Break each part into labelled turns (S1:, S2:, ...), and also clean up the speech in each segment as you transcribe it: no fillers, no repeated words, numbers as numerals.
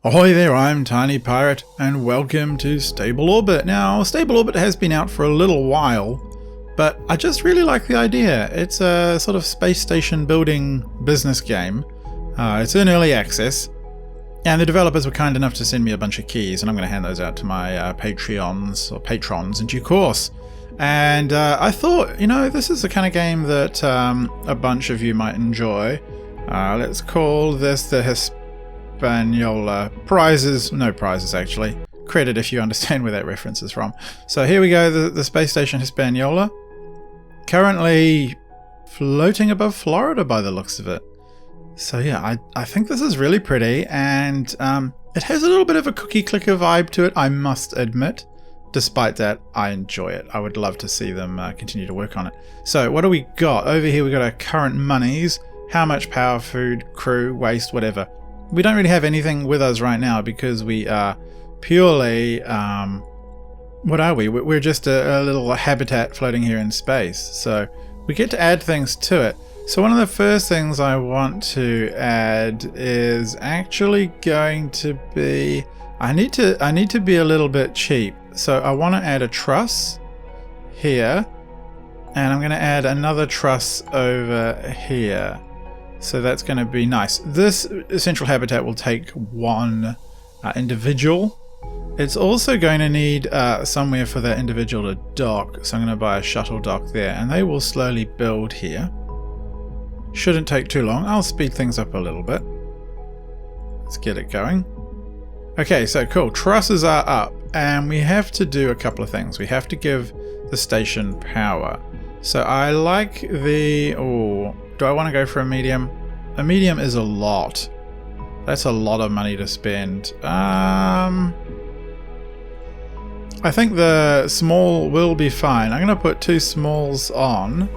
S1: Ahoy there, I'm Tiny Pirate, and welcome to Stable Orbit. Now, Stable Orbit has been out for a little while, but I just really like the idea. It's a sort of space station building business game. It's in early access, and the developers were kind enough to send me a bunch of keys, and I'm going to hand those out to my Patreons or patrons in due course. And I thought, this is the kind of game that a bunch of you might enjoy. Let's call this the Hispaniola. No prizes actually. Credit if you understand where that reference is from. So here we go, the space station Hispaniola. Currently floating above Florida by the looks of it. So yeah, I think this is really pretty, and it has a little bit of a cookie clicker vibe to it, I must admit. Despite that, I enjoy it. I would love to see them continue to work on it. So what do we got? Over here we got our current monies. How much power, food, crew, waste, whatever. We don't really have anything with us right now because we are purely, what are we? We're just a little habitat floating here in space. So we get to add things to it. So one of the first things I want to add is actually going to be, I need to be a little bit cheap. So I want to add a truss here, and I'm going to add another truss over here. So that's going to be nice. This central habitat will take one individual. It's also going to need somewhere for that individual to dock. So I'm going to buy a shuttle dock there, and they will slowly build here. Shouldn't take too long. I'll speed things up a little bit. Let's get it going. Okay, so cool. Trusses are up, and we have to do a couple of things. We have to give the station power. So I like the... Oh, do I want to go for a medium? A medium is a lot. That's a lot of money to spend. I think the small will be fine. I'm going to put two smalls on,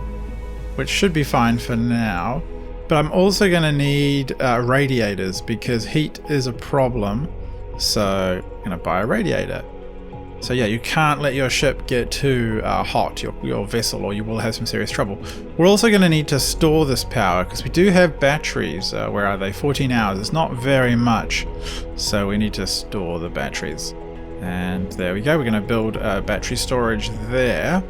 S1: which should be fine for now. But I'm also going to need radiators because heat is a problem. So I'm going to buy a radiator. So yeah, you can't let your ship get too hot, your vessel, or you will have some serious trouble. We're also going to need to store this power because we do have batteries. Where are they? 14 hours. It's not very much. So we need to store the batteries. And there we go. We're going to build battery storage there.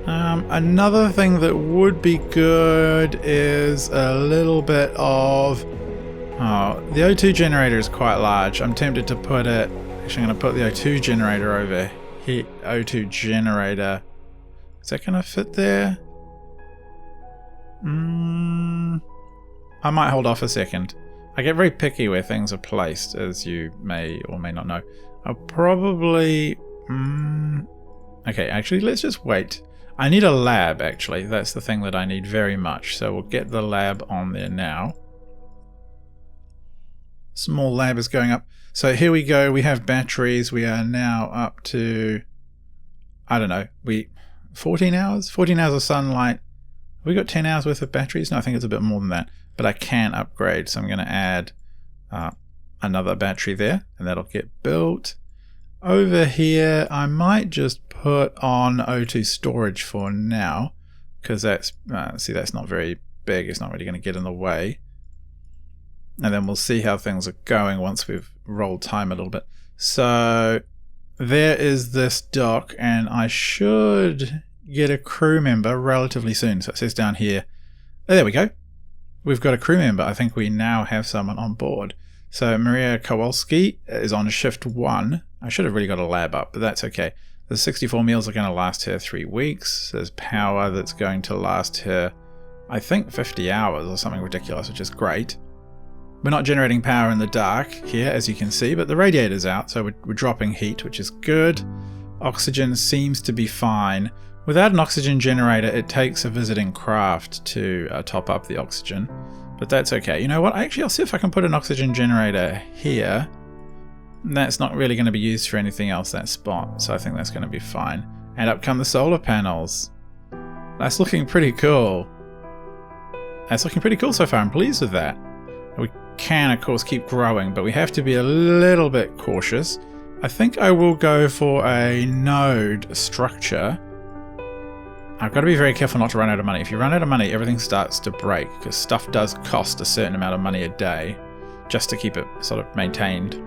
S1: Another thing that would be good is a little bit of... Oh, the O2 generator is quite large. I'm tempted to put it... Actually, I'm going to put the O2 generator over here. O2 generator. Is that going to fit there? I might hold off a second. I get very picky where things are placed, as you may or may not know. I'll probably... Okay, actually, let's just wait. I need a lab, actually. That's the thing that I need very much. So we'll get the lab on there now. Small lab is going up. So here we go. We have batteries. We are now up to, I don't know, 14 hours? 14 hours of sunlight. Have we got 10 hours worth of batteries? No, I think it's a bit more than that. But I can upgrade. So I'm going to add another battery there, and that'll get built. Over here, I might just put on O2 storage for now, because that's, see, that's not very big. It's not really going to get in the way. And then we'll see how things are going once we've rolled time a little bit. So there is this dock, and I should get a crew member relatively soon. So it says down here, oh, there we go. We've got a crew member. I think we now have someone on board. So Maria Kowalski is on shift 1. I should have really got a lab up, but that's okay. The 64 meals are going to last her 3 weeks. There's power that's going to last her, I think, 50 hours or something ridiculous, which is great. We're not generating power in the dark here, as you can see, but the radiator's out, so we're dropping heat, which is good. Oxygen seems to be fine. Without an oxygen generator, it takes a visiting craft to top up the oxygen, but that's okay. You know what? Actually, I'll see if I can put an oxygen generator here. That's not really going to be used for anything else, that spot, so I think that's going to be fine. And up come the solar panels. That's looking pretty cool. That's looking pretty cool so far. I'm pleased with that. We can, of course, keep growing, but we have to be a little bit cautious. I think I will go for a node structure. I've got to be very careful not to run out of money. If you run out of money, everything starts to break, because stuff does cost a certain amount of money a day just to keep it sort of maintained.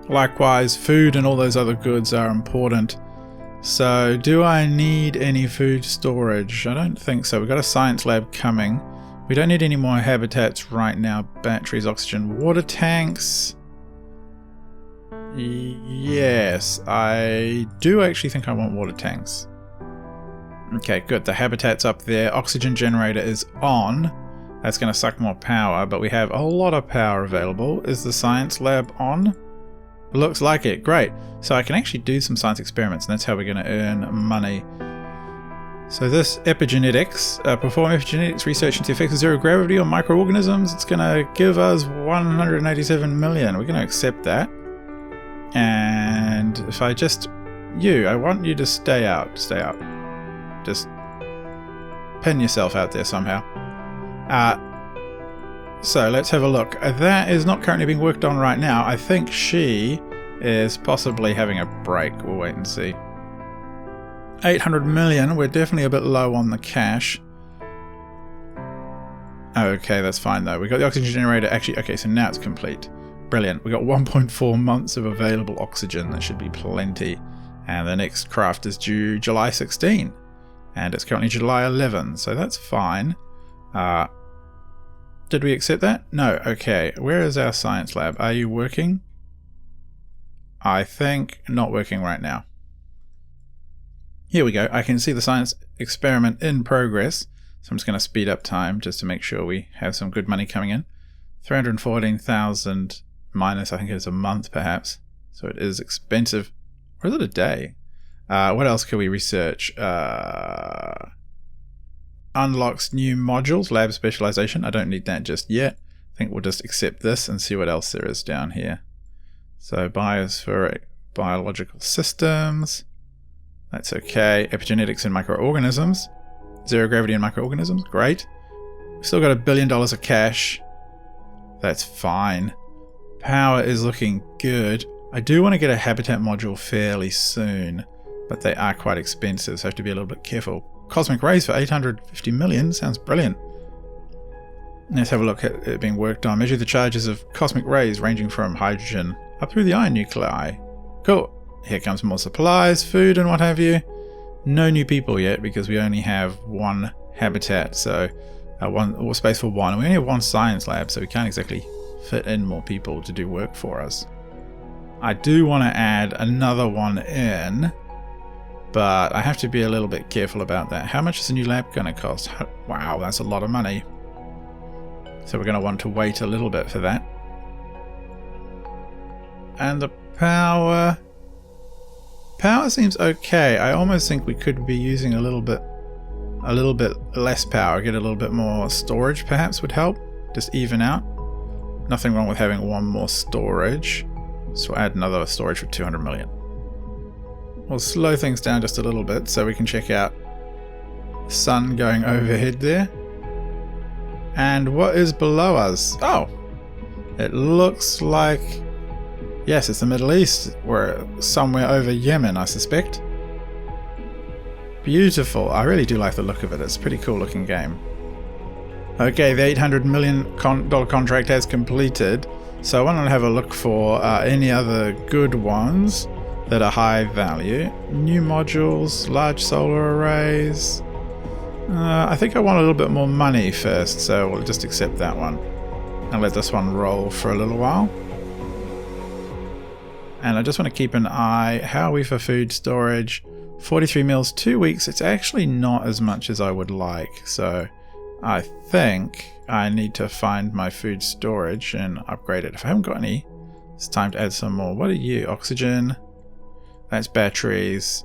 S1: Likewise, food and all those other goods are important. So, do I need any food storage? I don't think so. We've got a science lab coming. We don't need any more habitats right now. Batteries, oxygen, water tanks. Yes, I do actually think I want water tanks. Okay, good. The habitat's up there. Oxygen generator is on. That's going to suck more power, but we have a lot of power available. Is the science lab on? Looks like it. Great. So I can actually do some science experiments, and that's how we're going to earn money. So this epigenetics, perform epigenetics research into the effects of zero gravity on microorganisms. It's going to give us 187 million. We're going to accept that. And if I just... I want you to stay out. Stay out. Just pin yourself out there somehow. So let's have a look. That is not currently being worked on right now. I think she is possibly having a break. We'll wait and see. 800 million. We're definitely a bit low on the cash. Okay, that's fine though. We got the oxygen generator. Actually, okay, so now it's complete. Brilliant. We got 1.4 months of available oxygen. That should be plenty. And the next craft is due July 16. And it's currently July 11, so that's fine. Did we accept that? No. Okay. Where is our science lab? Are you working? I think not working right now. Here we go. I can see the science experiment in progress. So I'm just going to speed up time just to make sure we have some good money coming in. 314,000 minus, I think it's a month perhaps. So it is expensive. Or is it a day? What else can we research? Unlocks new modules, lab specialization. I don't need that just yet. I think we'll just accept this and see what else there is down here. So biospheric biological systems. That's okay. Epigenetics in microorganisms. Zero gravity in microorganisms. Great. We've still got $1 billion of cash. That's fine. Power is looking good. I do want to get a habitat module fairly soon, but they are quite expensive, so I have to be a little bit careful. Cosmic rays for 850 million. Sounds brilliant. Let's have a look at it being worked on. Measure the charges of cosmic rays ranging from hydrogen up through the iron nuclei. Cool. Here comes more supplies, food and what have you. No new people yet because we only have one habitat, so one space for one. We only have one science lab, so we can't exactly fit in more people to do work for us. I do want to add another one in, but I have to be a little bit careful about that. How much is a new lab going to cost? Wow, that's a lot of money. So we're going to want to wait a little bit for that. And the power seems okay. I almost think we could be using a little bit less power. Get a little bit more storage perhaps would help. Just even out. Nothing wrong with having one more storage. So we'll add another storage for 200 million. We'll slow things down just a little bit so we can check out the sun going overhead there. And what is below us? Oh, it looks like, yes, it's the Middle East. We're somewhere over Yemen, I suspect. Beautiful. I really do like the look of it. It's a pretty cool looking game. Okay, the $800 million contract has completed. So I want to have a look for any other good ones that are high value. New modules, large solar arrays. I think I want a little bit more money first, so we'll just accept that one. And let this one roll for a little while. And I just want to keep an eye. How are we for food storage? 43 meals, 2 weeks. It's actually not as much as I would like. So I think I need to find my food storage and upgrade it. If I haven't got any, it's time to add some more. What are you? Oxygen. That's batteries.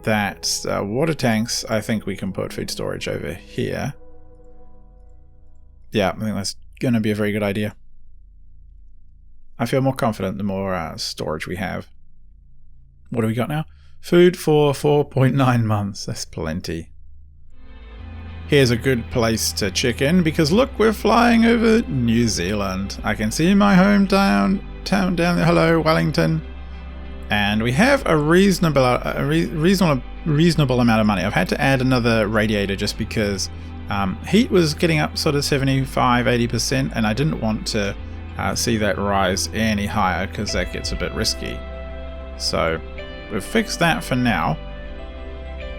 S1: That's water tanks. I think we can put food storage over here. Yeah, I think that's going to be a very good idea. I feel more confident the more storage we have. What do we got now? Food for 4.9 months. That's plenty. Here's a good place to check in because look, we're flying over New Zealand. I can see my hometown down there. Hello, Wellington. And we have a reasonable amount of money. I've had to add another radiator just because heat was getting up sort of 75-80%, and I didn't want to see that rise any higher, because that gets a bit risky. So we've fixed that for now.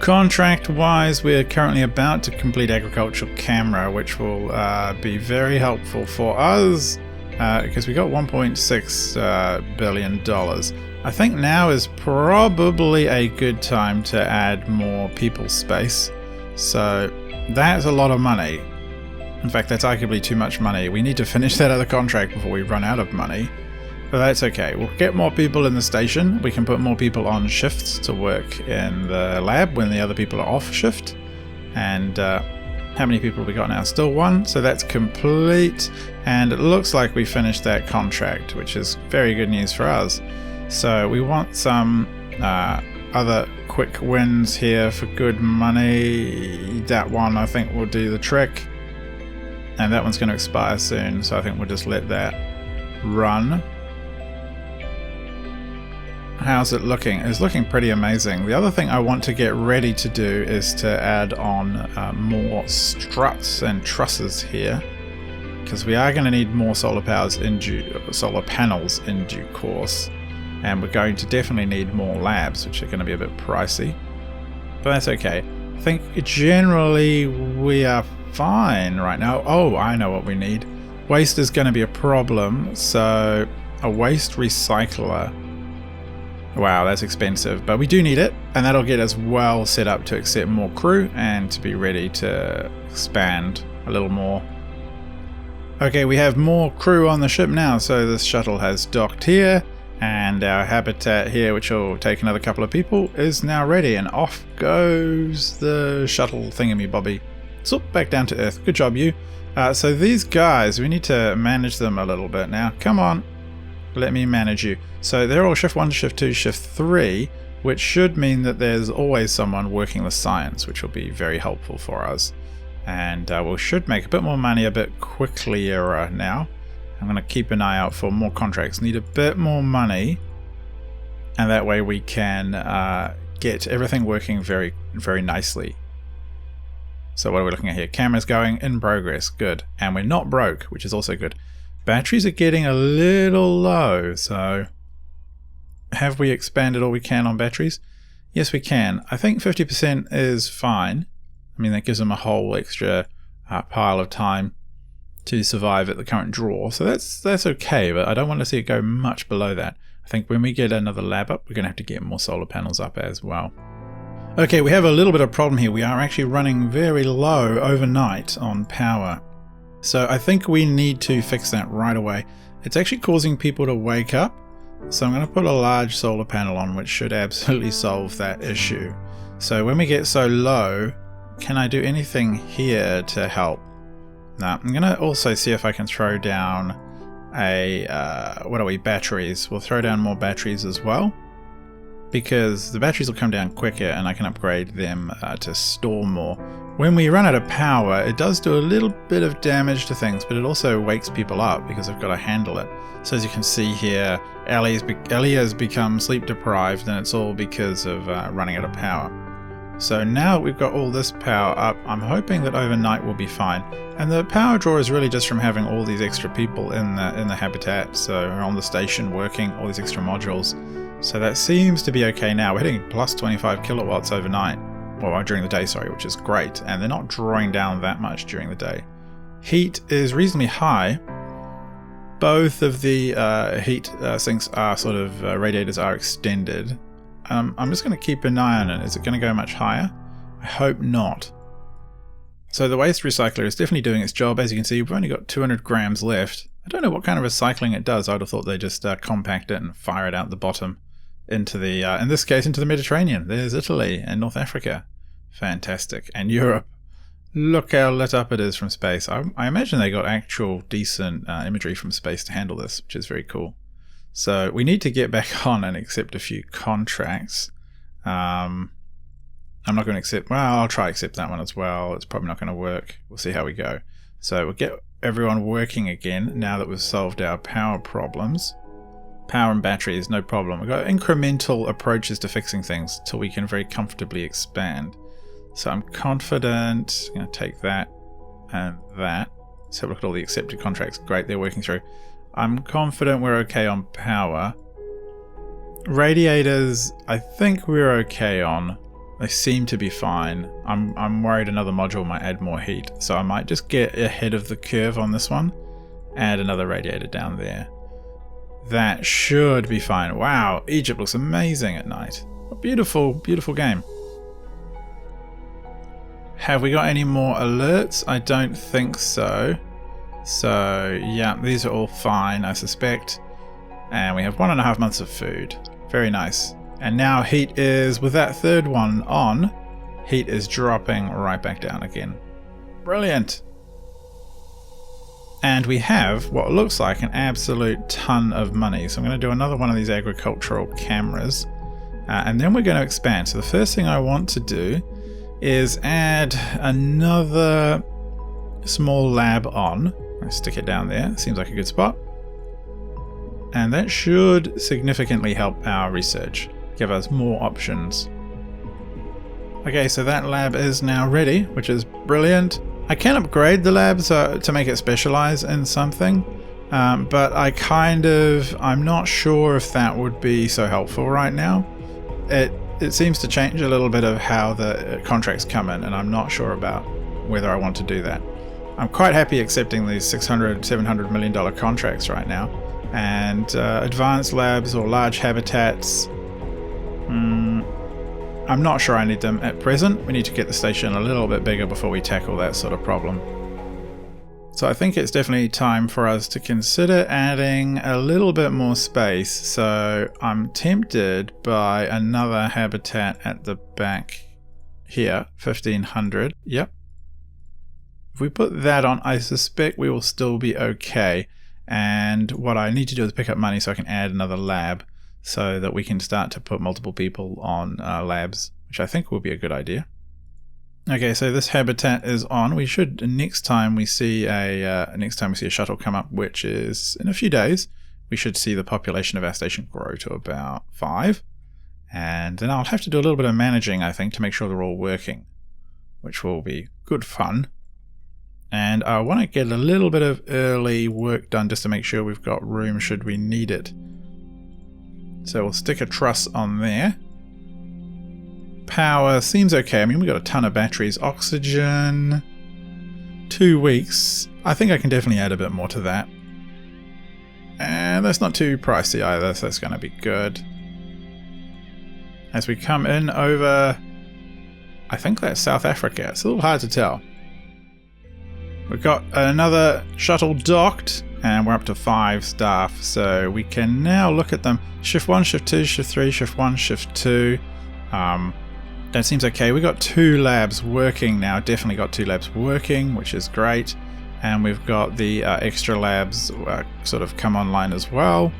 S1: Contract wise, we're currently about to complete agricultural camera, which will be very helpful for us, because we got $1.6 billion. I think now is probably a good time to add more people space. So that's a lot of money. In fact, that's arguably too much money. We need to finish that other contract before we run out of money. But that's okay. We'll get more people in the station. We can put more people on shifts to work in the lab when the other people are off shift. And how many people have we got now? Still one. So that's complete. And it looks like we finished that contract, which is very good news for us. So we want some other quick wins here for good money. That one I think will do the trick. And that one's going to expire soon, so I think we'll just let that run. How's it looking? It's looking pretty amazing. The other thing I want to get ready to do is to add on more struts and trusses here, because we are going to need more solar panels in due course, and we're going to definitely need more labs, which are going to be a bit pricey, but that's okay. I think generally we are fine right now. Oh, I know what we need. Waste is going to be a problem, so a waste recycler. Wow, that's expensive, but we do need it, and that'll get us well set up to accept more crew and to be ready to expand a little more. Okay, we have more crew on the ship now, so this shuttle has docked here, and our habitat here, which will take another couple of people, is now ready, and off goes the shuttle thingamybobby. So back down to Earth. Good job, you. So these guys, we need to manage them a little bit now. Come on, let me manage you. So they're all shift 1, shift 2, shift 3, which should mean that there's always someone working the science, which will be very helpful for us. And we should make a bit more money a bit quicker now. I'm going to keep an eye out for more contracts. Need a bit more money, and that way we can get everything working very, very nicely. So what are we looking at here? Camera's going in progress. Good. And we're not broke, which is also good. Batteries are getting a little low, so have we expanded all we can on batteries? Yes, we can. I think 50% is fine. I mean, that gives them a whole extra pile of time to survive at the current draw, so that's okay, but I don't want to see it go much below that. I think when we get another lab up, we're going to have to get more solar panels up as well. Okay, we have a little bit of a problem here. We are actually running very low overnight on power. So I think we need to fix that right away. It's actually causing people to wake up. So I'm going to put a large solar panel on, which should absolutely solve that issue. So when we get so low, can I do anything here to help? Now, I'm going to also see if I can throw down batteries. We'll throw down more batteries as well, because the batteries will come down quicker and I can upgrade them to store more. When we run out of power, it does do a little bit of damage to things, but it also wakes people up because I've got to handle it. So as you can see here, Ellie has become sleep deprived, and it's all because of running out of power. So now we've got all this power up, I'm hoping that overnight will be fine. And the power draw is really just from having all these extra people in the habitat, so on the station working, all these extra modules. So that seems to be okay now. We're hitting plus 25 kilowatts overnight. Well, during the day, sorry, which is great. And they're not drawing down that much during the day. Heat is reasonably high. Both of the heat sinks are sort of, radiators are extended. I'm just going to keep an eye on it. Is it going to go much higher? I hope not. So the waste recycler is definitely doing its job. As you can see, we've only got 200 grams left. I don't know what kind of recycling it does. I'd have thought they just compact it and fire it out the bottom into the, in this case, into the Mediterranean. There's Italy and North Africa. Fantastic. And Europe. Look how lit up it is from space. I imagine they got actual decent imagery from space to handle this, which is very cool. So we need to get back on and accept a few contracts. I'm not going to accept, well, I'll try to accept that one as well. It's probably not going to work. We'll see how we go. So we'll get everyone working again now that we've solved our power problems. Power and batteries, no problem. We've got incremental approaches to fixing things till we can very comfortably expand. So I'm confident. I'm going to take that and that. Let's have a look at all the accepted contracts. Great, they're working through. I'm confident we're okay on power. Radiators, I think we're okay on. They seem to be fine. I'm worried another module might add more heat, so I might just get ahead of the curve on this one. Add another radiator down there. That should be fine. Wow, Egypt looks amazing at night. A beautiful, beautiful game. Have we got any more alerts? I don't think so. So, yeah, these are all fine, I suspect. And we have 1.5 months of food. Very nice. And now heat is, with that third one on, heat is dropping right back down again. Brilliant. And we have what looks like an absolute ton of money. So I'm going to do another one of these agricultural cameras. And then we're going to expand. So the first thing I want to do is add another small lab on. I stick it down there. Seems like a good spot. And that should significantly help our research. Give us more options. Okay, so that lab is now ready, which is brilliant. I can upgrade the lab to make it specialize in something, but I'm not sure if that would be so helpful right now. It seems to change a little bit of how the contracts come in, and I'm not sure about whether I want to do that. I'm quite happy accepting these $600–700 million contracts right now, and advanced labs or large habitats. I'm not sure I need them at present. We need to get the station a little bit bigger before we tackle that sort of problem. So I think it's definitely time for us to consider adding a little bit more space. So I'm tempted by another habitat at the back here, 1500. Yep. If we put that on, I suspect we will still be okay. And what I need to do is pick up money so I can add another lab so that we can start to put multiple people on labs, which I think will be a good idea. Okay, so this habitat is on. We should next time we see a shuttle come up, which is in a few days, we should see the population of our station grow to about 5. And then I'll have to do a little bit of managing, I think, to make sure they're all working, which will be good fun. And I want to get a little bit of early work done just to make sure we've got room should we need it. So we'll stick a truss on there. Power seems okay. I mean, we've got a ton of batteries. Oxygen, 2 weeks. I think I can definitely add a bit more to that. And that's not too pricey either, so that's going to be good. As we come in over, I think that's South Africa. It's a little hard to tell. We've got another shuttle docked, and we're up to 5 staff, so we can now look at them. Shift 1, Shift 2, Shift 3, Shift 1, Shift 2. That seems okay. We've got 2 labs working now, definitely got 2 labs working, which is great. And we've got the extra labs sort of come online as well,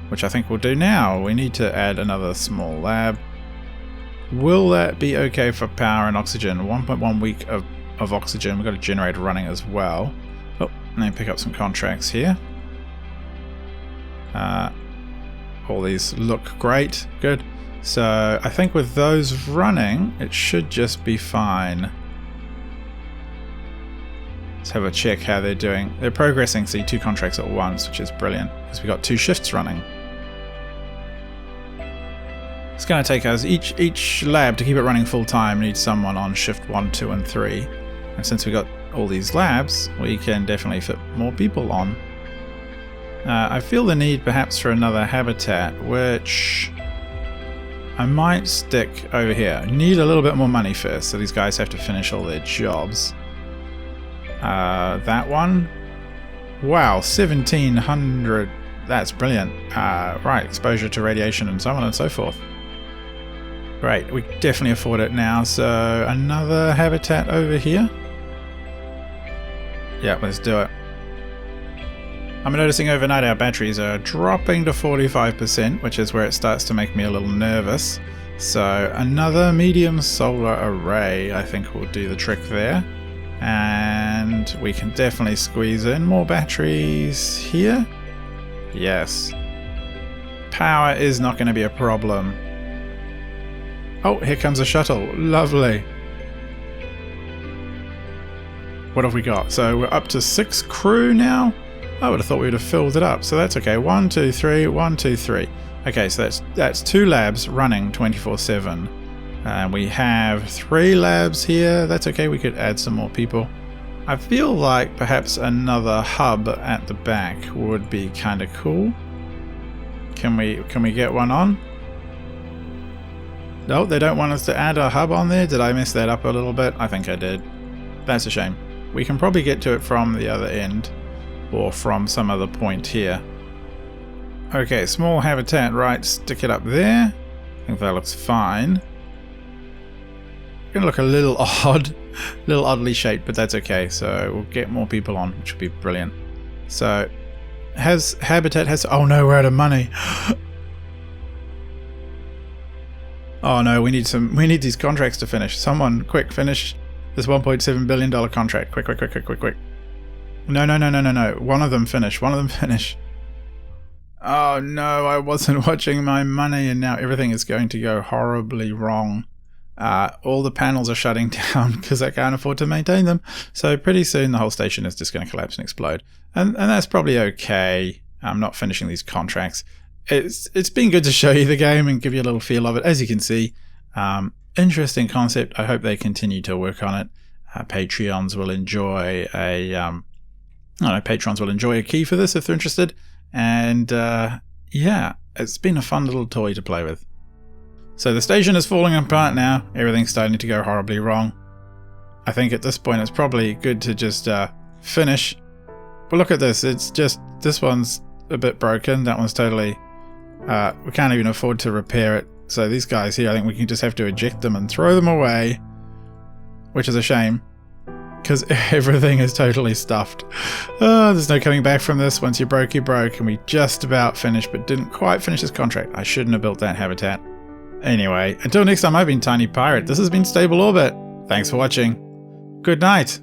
S1: which I think we'll do now. We need to add another small lab. Will that be okay for power and oxygen? 1.1 week of oxygen. We've got a generator running as well. Oh, and then pick up some contracts here. All these look great. Good. So I think with those running, it should just be fine. Let's have a check how they're doing. They're progressing, see 2 contracts at once, which is brilliant, because we've got 2 shifts running. It's going to take us, each lab to keep it running full time needs someone on shift 1, 2 and 3. And since we got all these labs, we can definitely fit more people on. I feel the need perhaps for another habitat, which I might stick over here. Need a little bit more money first, so these guys have to finish all their jobs. That one. Wow, 1700. That's brilliant. Right, exposure to radiation and so on and so forth. Great, we definitely afford it now. So another habitat over here. Yeah, let's do it. I'm noticing overnight our batteries are dropping to 45%, which is where it starts to make me a little nervous. So another medium solar array I think will do the trick there. And we can definitely squeeze in more batteries here. Yes. Power is not going to be a problem. Oh, here comes a shuttle. Lovely. What have we got? So we're up to 6 crew now. I would have thought we would have filled it up, so that's okay. 1, 2, 3, 1, 2, 3. Okay, so that's 2 labs running 24/7. And we have 3 labs here. That's okay, we could add some more people. I feel like perhaps another hub at the back would be kind of cool. Can we get one on? No, they don't want us to add a hub on there. Did I mess that up a little bit? I think I did. That's a shame. We can probably get to it from the other end or from some other point here. Okay, small habitat, right, stick it up there. I think that looks fine. Gonna look a little odd, a little oddly shaped, but that's okay. So we'll get more people on, which will be brilliant. So has habitat has, oh no, we're out of money. Oh no, we need these contracts to finish. Someone quick finish this $1.7 billion contract. Quick. No. One of them finish. Oh no, I wasn't watching my money and now everything is going to go horribly wrong. All the panels are shutting down because I can't afford to maintain them. So pretty soon the whole station is just going to collapse and explode. And that's probably okay. I'm not finishing these contracts. It's been good to show you the game and give you a little feel of it. As you can see, interesting concept. I hope they continue to work on it. Patreons will enjoy patrons will enjoy a key for this if they're interested. And yeah, it's been a fun little toy to play with. So the station is falling apart now. Everything's starting to go horribly wrong. I think at this point it's probably good to just finish. But look at this. It's just, this one's a bit broken. That one's totally... we can't even afford to repair it. So these guys here, I think we can just have to eject them and throw them away. Which is a shame. Because everything is totally stuffed. Oh, there's no coming back from this. Once you broke, you broke. And we just about finished, but didn't quite finish this contract. I shouldn't have built that habitat. Anyway, until next time, I've been Tiny Pirate. This has been Stable Orbit. Thanks for watching. Good night.